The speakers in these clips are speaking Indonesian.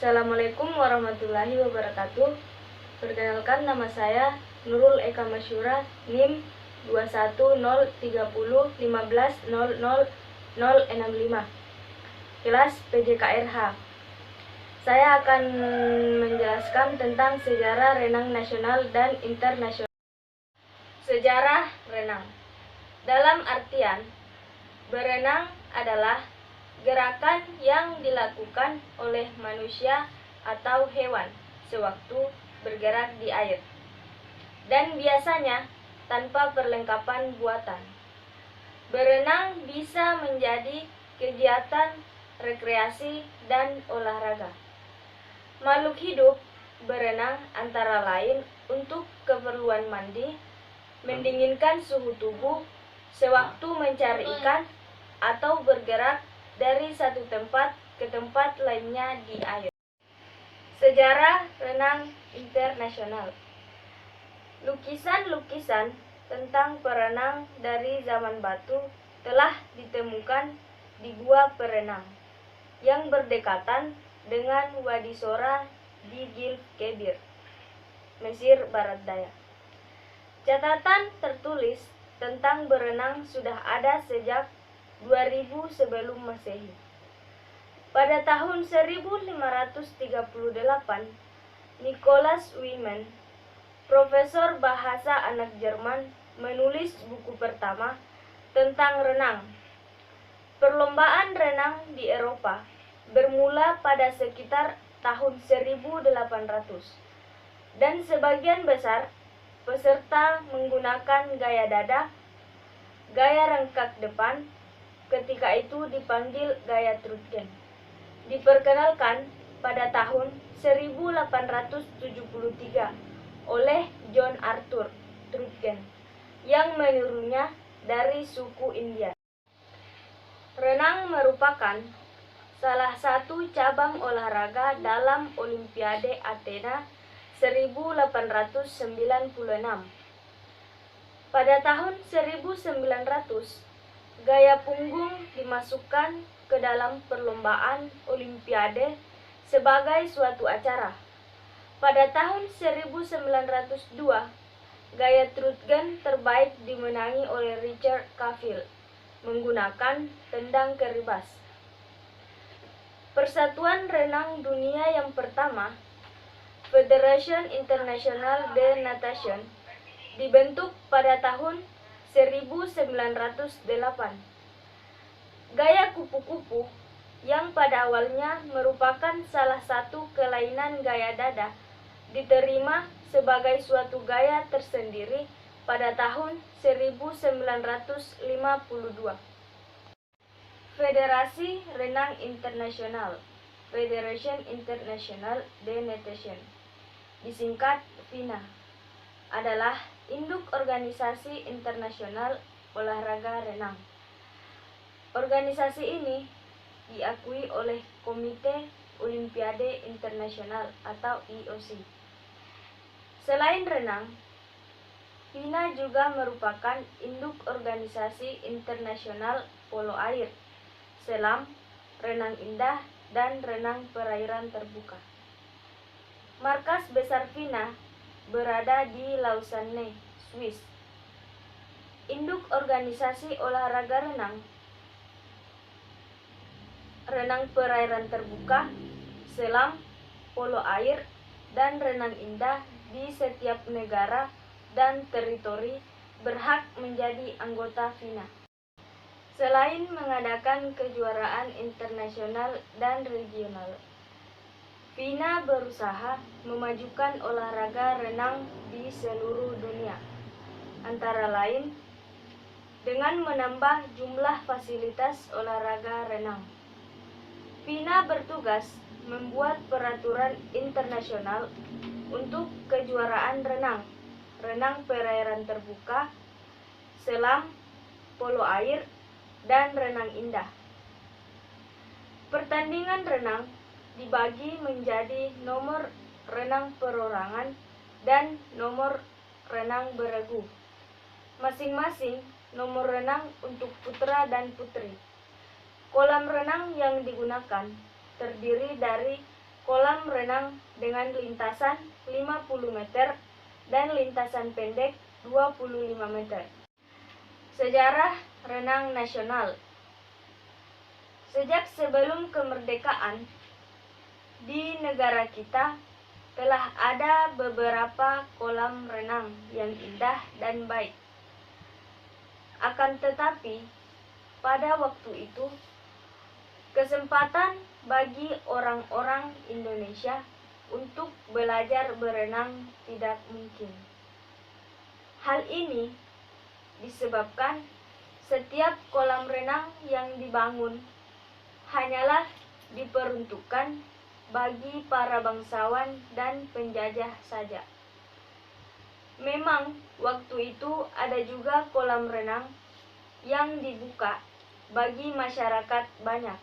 Assalamualaikum warahmatullahi wabarakatuh. Perkenalkan, nama saya Nurul Eka Masyura, NIM 21030150065, kelas PJKRH. Saya akan menjelaskan tentang sejarah renang nasional dan internasional. Sejarah renang dalam artian berenang adalah gerakan yang dilakukan oleh manusia atau hewan sewaktu bergerak di air, dan biasanya tanpa perlengkapan buatan. Berenang bisa menjadi kegiatan rekreasi dan olahraga. Makhluk hidup berenang antara lain untuk keperluan mandi, mendinginkan suhu tubuh sewaktu mencari ikan, atau bergerak dari satu tempat ke tempat lainnya di air. Sejarah renang internasional. Lukisan-lukisan tentang perenang dari zaman batu telah ditemukan di gua perenang yang berdekatan dengan Wadi Sora di Gilf Kebir, Mesir Barat Daya. Catatan tertulis tentang berenang sudah ada sejak 2000 sebelum Masehi. Pada tahun 1538, Nicholas Wieman, profesor bahasa anak Jerman, menulis buku pertama tentang renang. Perlombaan renang di Eropa bermula pada sekitar tahun 1800, dan sebagian besar peserta menggunakan gaya dada, gaya rengkak depan, ketika itu dipanggil gaya Trudgen. Diperkenalkan pada tahun 1873 oleh John Arthur Trudgen yang menirunya dari suku India. Renang merupakan salah satu cabang olahraga dalam Olimpiade Athena 1896. Pada tahun 1900, gaya punggung dimasukkan ke dalam perlombaan Olimpiade sebagai suatu acara. Pada tahun 1902, gaya Trudgen terbaik dimenangi oleh Richard Cavill menggunakan tendang keribas. Persatuan Renang Dunia yang pertama, Federation Internationale de Natation, dibentuk pada tahun 1908. Gaya kupu-kupu, yang pada awalnya merupakan salah satu kelainan gaya dada, diterima sebagai suatu gaya tersendiri pada tahun 1952. Federasi Renang Internasional, Federation Internationale de Natation, disingkat FINA, adalah induk organisasi internasional olahraga renang. Organisasi ini diakui oleh Komite Olimpiade Internasional atau IOC. Selain renang, FINA juga merupakan induk organisasi internasional polo air, selam, renang indah, dan renang perairan terbuka. Markas besar FINA berada di Lausanne, Swiss. Induk organisasi olahraga renang perairan terbuka, selam, polo air, dan renang indah di setiap negara dan teritori berhak menjadi anggota FINA. Selain mengadakan kejuaraan internasional dan regional, FINA berusaha memajukan olahraga renang di seluruh dunia, antara lain dengan menambah jumlah fasilitas olahraga renang. FINA bertugas membuat peraturan internasional untuk kejuaraan renang perairan terbuka, selam, polo air, dan renang indah. Pertandingan renang dibagi menjadi nomor renang perorangan dan nomor renang beregu. Masing-masing nomor renang untuk putra dan putri. Kolam renang yang digunakan terdiri dari kolam renang dengan lintasan 50 meter dan lintasan pendek 25 meter. Sejarah renang nasional. Sejak sebelum kemerdekaan, di negara kita telah ada beberapa kolam renang yang indah dan baik. Akan tetapi, pada waktu itu, kesempatan bagi orang-orang Indonesia untuk belajar berenang tidak mungkin. Hal ini disebabkan setiap kolam renang yang dibangun hanyalah diperuntukkan bagi para bangsawan dan penjajah saja. Memang waktu itu ada juga kolam renang yang dibuka bagi masyarakat banyak.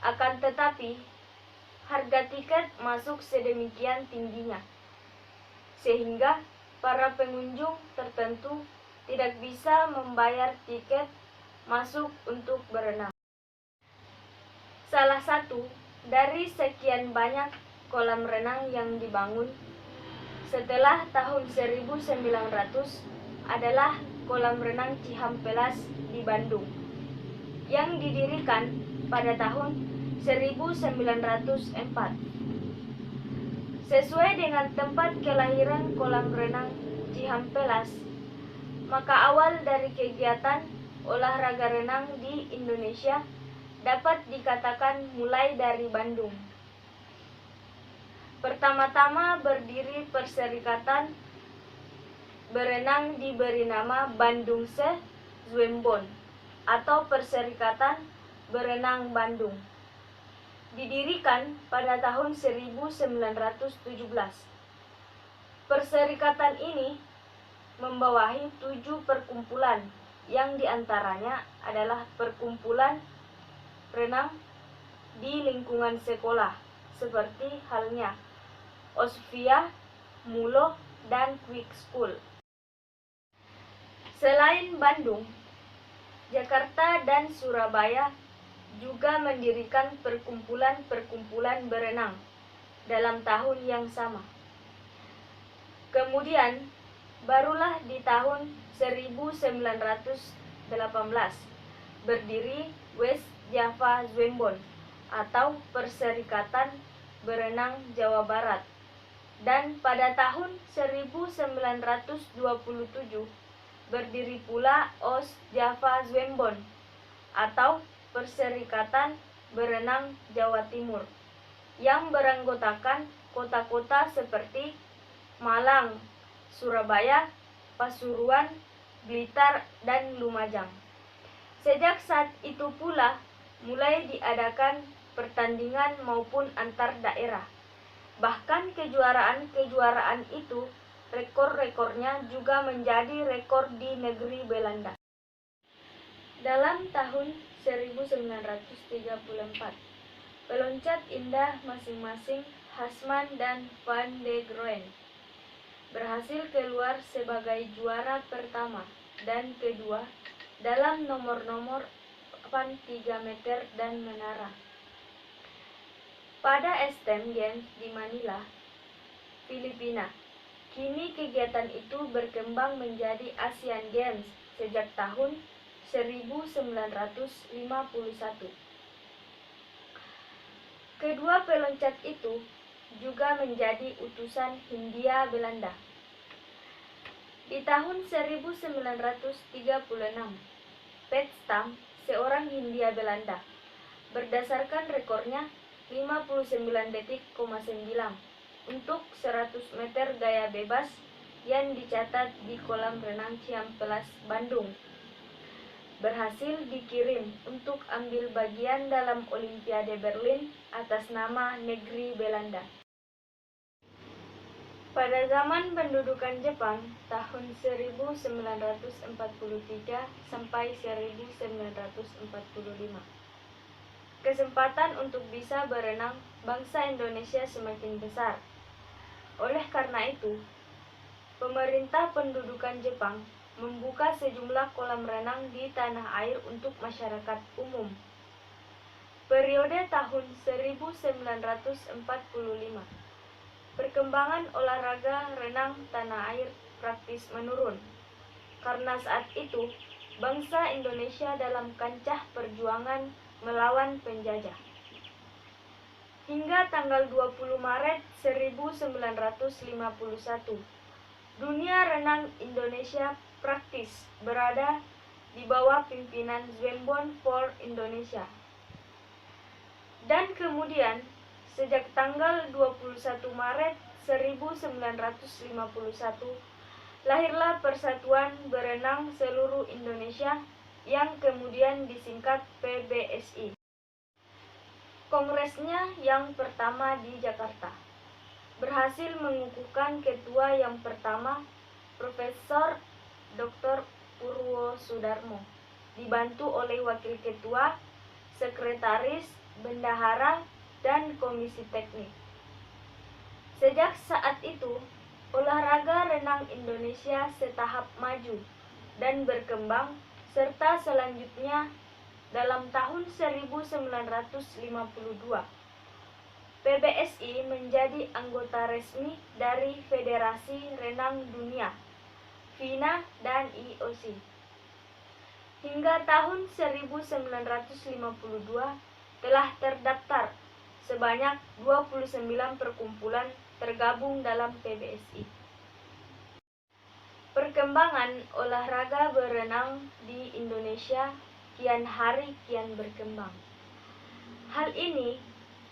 Akan tetapi, harga tiket masuk sedemikian tingginya, sehingga para pengunjung tertentu tidak bisa membayar tiket masuk untuk berenang. Salah satu dari sekian banyak kolam renang yang dibangun setelah tahun 1900 adalah kolam renang Cihampelas di Bandung, yang didirikan pada tahun 1904. Sesuai dengan tempat kelahiran kolam renang Cihampelas, maka awal dari kegiatan olahraga renang di Indonesia dapat dikatakan mulai dari Bandung. Pertama-tama berdiri Perserikatan Berenang diberi nama Bandungse Zwembon atau Perserikatan Berenang Bandung. Didirikan pada tahun 1917. Perserikatan ini membawahi 7 perkumpulan yang diantaranya adalah perkumpulan renang di lingkungan sekolah seperti halnya Osvia, Mulo, dan Quick School. Selain Bandung, Jakarta dan Surabaya juga mendirikan perkumpulan-perkumpulan berenang dalam tahun yang sama. Kemudian, barulah di tahun 1918 berdiri West Java Zwembon atau Perserikatan Berenang Jawa Barat. Dan pada tahun 1927 berdiri pula Oost Java Zwembon atau Perserikatan Berenang Jawa Timur yang beranggotakan kota-kota seperti Malang, Surabaya, Pasuruan, Blitar, dan Lumajang. Sejak saat itu pula mulai diadakan pertandingan maupun antar daerah. Bahkan kejuaraan-kejuaraan itu rekor-rekornya juga menjadi rekor di negeri Belanda. Dalam tahun 1934, peloncat indah masing-masing Hasman dan Van de Groen berhasil keluar sebagai juara pertama dan kedua dalam nomor-nomor papan 3 meter dan menara. Pada Asian Games di Manila, Filipina, kini kegiatan itu berkembang menjadi Asian Games sejak tahun 1951. Kedua peloncat itu juga menjadi utusan Hindia Belanda. Di tahun 1936, Petstam, seorang Hindia Belanda, berdasarkan rekornya 59,9 detik untuk 100 meter gaya bebas yang dicatat di kolam renang Cihampelas, Bandung, berhasil dikirim untuk ambil bagian dalam Olimpiade Berlin atas nama negeri Belanda. Pada zaman pendudukan Jepang tahun 1943 sampai 1945, kesempatan untuk bisa berenang bangsa Indonesia semakin besar. Oleh karena itu, pemerintah pendudukan Jepang membuka sejumlah kolam renang di tanah air untuk masyarakat umum. Periode tahun 1945. Perkembangan olahraga renang tanah air praktis menurun, karena saat itu bangsa Indonesia dalam kancah perjuangan melawan penjajah. Hingga tanggal 20 Maret 1951, dunia renang Indonesia praktis berada di bawah pimpinan Zwembon for Indonesia. Dan kemudian, sejak tanggal 21 Maret 1951, lahirlah Persatuan Berenang Seluruh Indonesia yang kemudian disingkat PBSI. Kongresnya yang pertama di Jakarta berhasil mengukuhkan ketua yang pertama, Profesor Dr. Purwosudarmo, dibantu oleh wakil ketua, sekretaris, bendahara, dan komisi teknik. Sejak saat itu, olahraga renang Indonesia setahap maju dan berkembang, serta selanjutnya dalam tahun 1952, PBSI menjadi anggota resmi dari Federasi Renang Dunia, FINA, dan IOC. Hingga tahun 1952, telah terdaftar sebanyak 29 perkumpulan tergabung dalam PBSI. Perkembangan olahraga berenang di Indonesia kian hari kian berkembang. Hal ini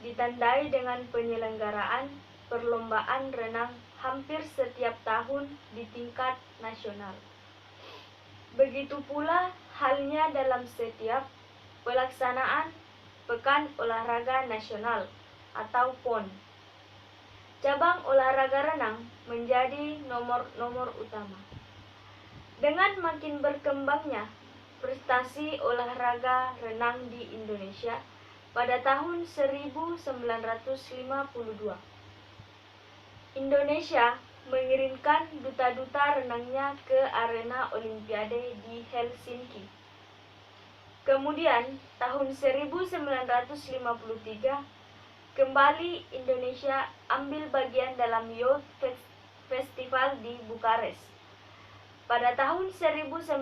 ditandai dengan penyelenggaraan perlombaan renang hampir setiap tahun di tingkat nasional. Begitu pula halnya dalam setiap pelaksanaan Pekan Olahraga Nasional atau PON. Cabang olahraga renang menjadi nomor utama. Dengan makin berkembangnya prestasi olahraga renang di Indonesia pada tahun 1952, Indonesia mengirimkan duta-duta renangnya ke arena Olimpiade di Helsinki. Kemudian, tahun 1953, kembali Indonesia ambil bagian dalam Youth Festival di Bukares. Pada tahun 1954,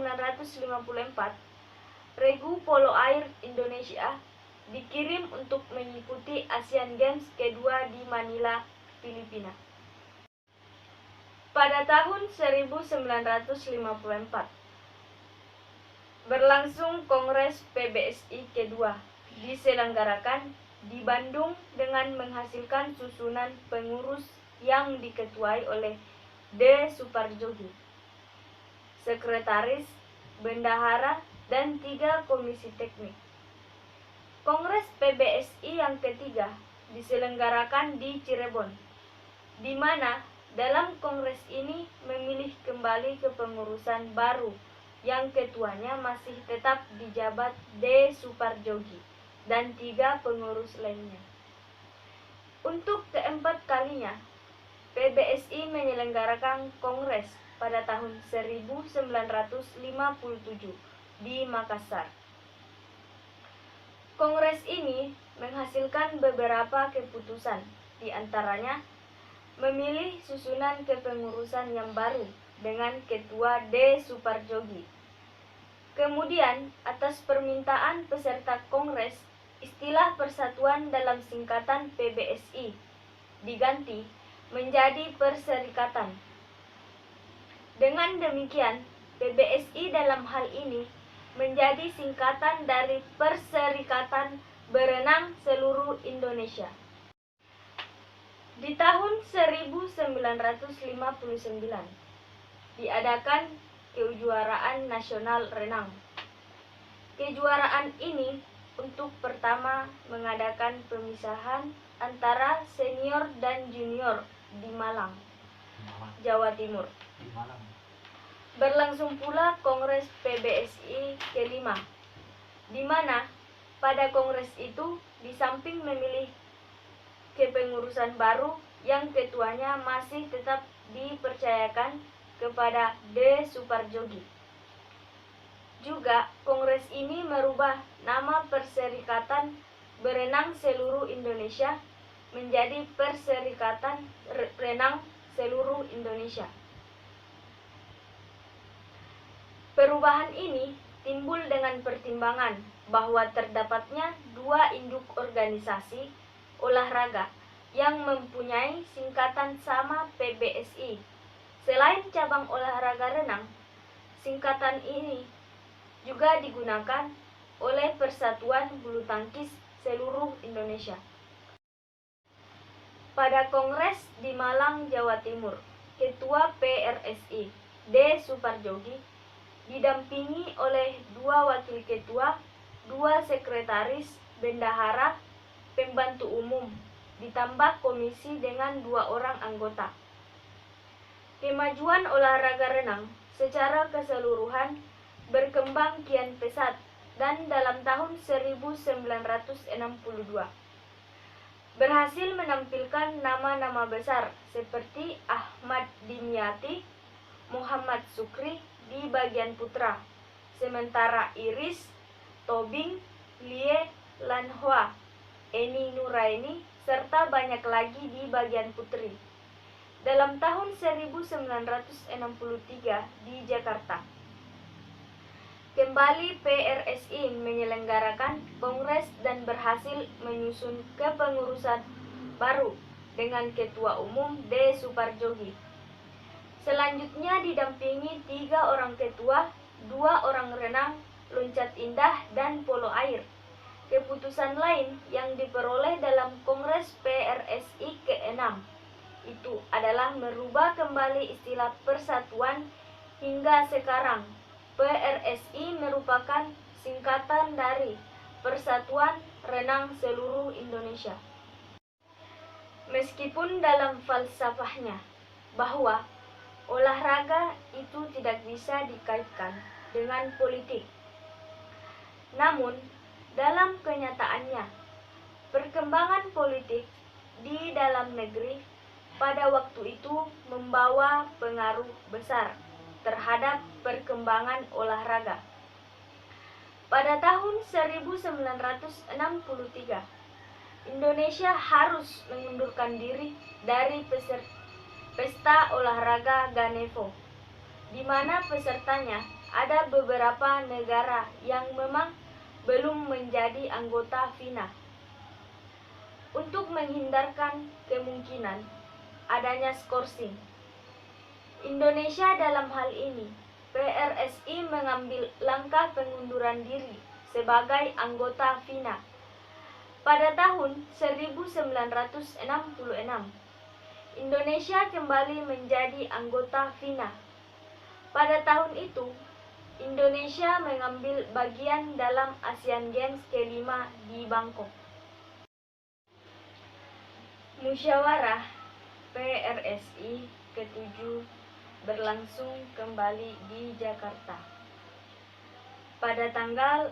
regu polo air Indonesia dikirim untuk mengikuti Asian Games kedua di Manila, Filipina. Pada tahun 1954, berlangsung Kongres PBSI kedua, diselenggarakan di Bandung dengan menghasilkan susunan pengurus yang diketuai oleh D. Suparjogi, sekretaris, bendahara, dan 3 komisi teknik. Kongres PBSI yang ketiga diselenggarakan di Cirebon, di mana dalam kongres ini memilih kembali kepengurusan baru yang ketuanya masih tetap dijabat D. Suparjogi dan 3 pengurus lainnya. Untuk keempat kalinya, PBSI menyelenggarakan kongres pada tahun 1957 di Makassar. Kongres ini menghasilkan beberapa keputusan, di antaranya memilih susunan kepengurusan yang baru dengan Ketua D. Suparjogi. Kemudian, atas permintaan peserta Kongres, istilah persatuan dalam singkatan PBSI diganti menjadi perserikatan. Dengan demikian, PBSI dalam hal ini menjadi singkatan dari Perserikatan Berenang Seluruh Indonesia. Di tahun 1959, diadakan Kejuaraan Nasional Renang. Kejuaraan ini untuk pertama mengadakan pemisahan antara senior dan junior di Malang, Jawa Timur. Berlangsung pula Kongres PBSI kelima, di mana pada kongres itu di samping memilih kepengurusan baru yang ketuanya masih tetap dipercayakan kepada D. Suparjogi. Juga kongres ini merubah nama perserikatan Berenang Seluruh Indonesia menjadi Perserikatan Renang Seluruh Indonesia. Perubahan ini timbul dengan pertimbangan bahwa terdapatnya dua induk organisasi olahraga yang mempunyai singkatan sama PBSI. Selain cabang olahraga renang, singkatan ini juga digunakan oleh Persatuan Bulu Tangkis Seluruh Indonesia. Pada Kongres di Malang, Jawa Timur, Ketua PRSI, D. Suparjogi, didampingi oleh dua wakil ketua, dua sekretaris, bendahara, pembantu umum, ditambah komisi dengan 2 orang anggota. Kemajuan olahraga renang secara keseluruhan berkembang kian pesat dan dalam tahun 1962 berhasil menampilkan nama-nama besar seperti Ahmad Dimyati, Muhammad Sukri di bagian putra, sementara Iris, Tobing, Lie Lanhua, Eni Nuraini, serta banyak lagi di bagian putri. Dalam tahun 1963 di Jakarta, kembali PRSI menyelenggarakan kongres dan berhasil menyusun kepengurusan baru dengan Ketua Umum D. Suparjogi. Selanjutnya didampingi 3 orang ketua, 2 orang renang, loncat indah, dan polo air. Keputusan lain yang diperoleh dalam Kongres PRSI ke-6 itu adalah merubah kembali istilah persatuan hingga sekarang. PRSI merupakan singkatan dari Persatuan Renang Seluruh Indonesia. Meskipun dalam falsafahnya bahwa olahraga itu tidak bisa dikaitkan dengan politik, namun dalam kenyataannya perkembangan politik di dalam negeri pada waktu itu membawa pengaruh besar terhadap perkembangan olahraga. Pada tahun 1963, Indonesia harus mengundurkan diri dari Pesta Olahraga Ganevo, di mana pesertanya ada beberapa negara yang memang belum menjadi anggota FINA. Untuk menghindarkan kemungkinan adanya skorsing Indonesia dalam hal ini, PRSI mengambil langkah pengunduran diri sebagai anggota FINA. Pada tahun 1966, Indonesia kembali menjadi anggota FINA. Pada tahun itu, Indonesia mengambil bagian dalam Asian Games ke-5 di Bangkok. Musyawarah PRSI ke-7 berlangsung kembali di Jakarta pada tanggal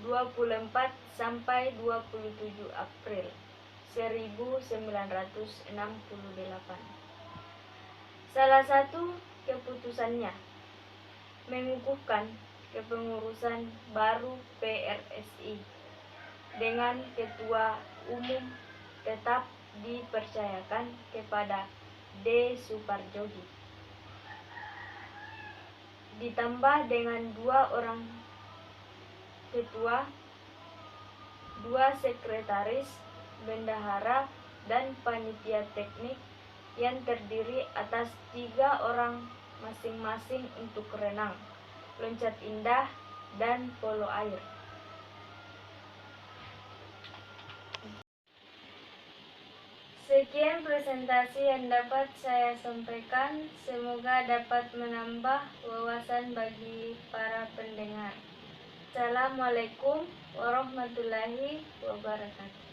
24 sampai 27 April 1968. Salah satu keputusannya mengukuhkan kepengurusan baru PRSI dengan Ketua Umum tetap dipercayakan kepada D. Suparjogi, ditambah dengan 2 orang ketua, 2 sekretaris, bendahara, dan panitia teknik yang terdiri atas 3 orang masing-masing untuk renang, loncat indah, dan polo air. Sekian presentasi yang dapat saya sampaikan, semoga dapat menambah wawasan bagi para pendengar. Assalamualaikum warahmatullahi wabarakatuh.